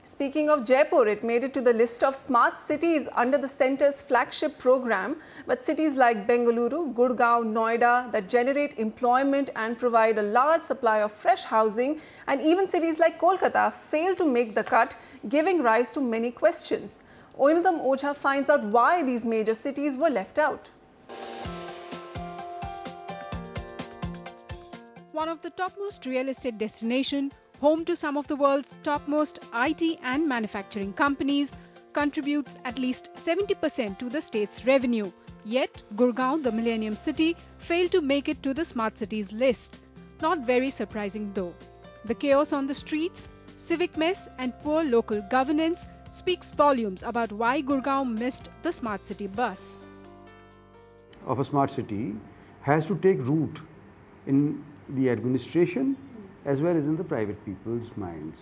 Speaking of Jaipur, it made it to the list of smart cities under the centre's flagship program. But cities like Bengaluru, Gurgaon, Noida that generate employment and provide a large supply of fresh housing, and even cities like Kolkata fail to make the cut, giving rise to many questions. Oineetom Ojah finds out why these major cities were left out. One of the topmost real estate destinations, home to some of the world's topmost IT and manufacturing companies, contributes at least 70% to the state's revenue. Yet, Gurgaon, the Millennium City, failed to make it to the smart cities list. Not very surprising though. The chaos on the streets, civic mess and poor local governance speaks volumes about why Gurgaon missed the smart city bus. Of a smart city has to take root in the administration as well as in the private people's minds.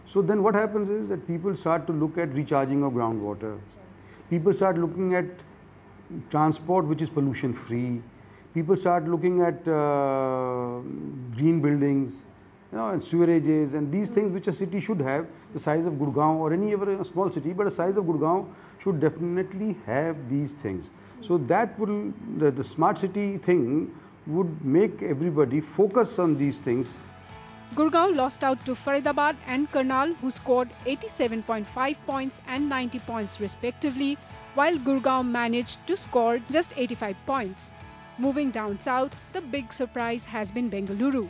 So then what happens is that people start to look at recharging of groundwater. People start looking at transport which is pollution free. People start looking at green buildings, and sewerages and these things which a city should have. The size of Gurgaon or any other small city, but the size of Gurgaon should definitely have these things. So that will, the smart city thing would make everybody focus on these things. Gurgaon lost out to Faridabad and Karnal, who scored 87.5 points and 90 points respectively, while Gurgaon managed to score just 85 points. Moving down south, the big surprise has been Bengaluru.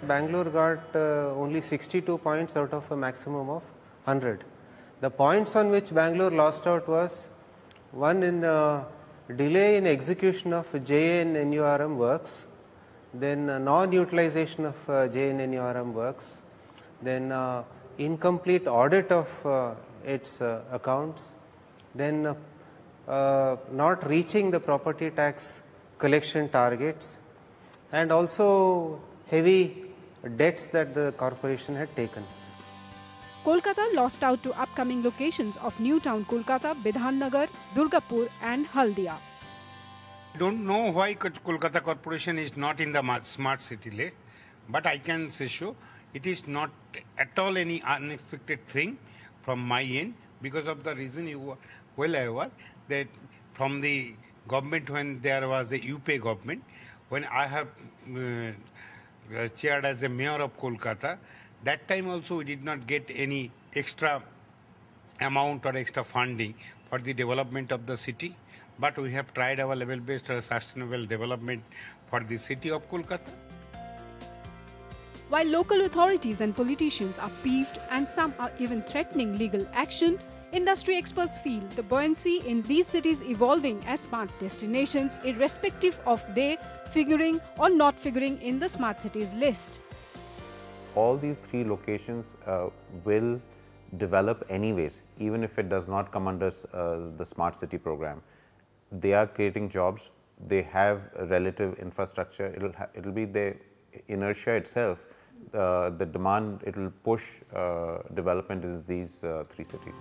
Bangalore got only 62 points out of a maximum of 100. The points on which Bangalore lost out was one in delay in execution of JNNURM works, then non-utilization of JNNURM works, then incomplete audit of its accounts, then not reaching the property tax collection targets, and also heavy debts that the corporation had taken. Kolkata lost out to upcoming locations of New Town Kolkata, Bidhannagar, Durgapur and Haldia. I don't know why Kolkata Corporation is not in the smart city list, but I can say so. It is not at all any unexpected thing from my end, because of the reason you were well aware that from the government, when there was a UPA government, when I have chaired as a mayor of Kolkata, that time also we did not get any extra amount or extra funding for the development of the city, but we have tried our level-based sustainable development for the city of Kolkata. While local authorities and politicians are peeved and some are even threatening legal action, industry experts feel the buoyancy in these cities evolving as smart destinations, irrespective of they figuring or not figuring in the smart cities list. All these three locations will develop anyways, even if it does not come under the smart city program. They are creating jobs, they have a relative infrastructure, it'll be the inertia itself, the demand, it will push development in these three cities.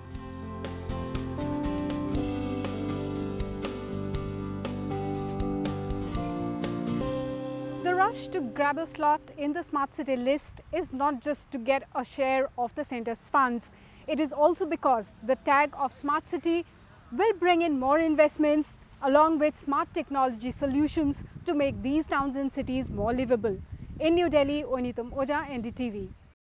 The rush to grab a slot in the smart city list is not just to get a share of the centre's funds. It is also because the tag of smart city will bring in more investments along with smart technology solutions to make these towns and cities more livable. In New Delhi, Oineetom Ojah, NDTV.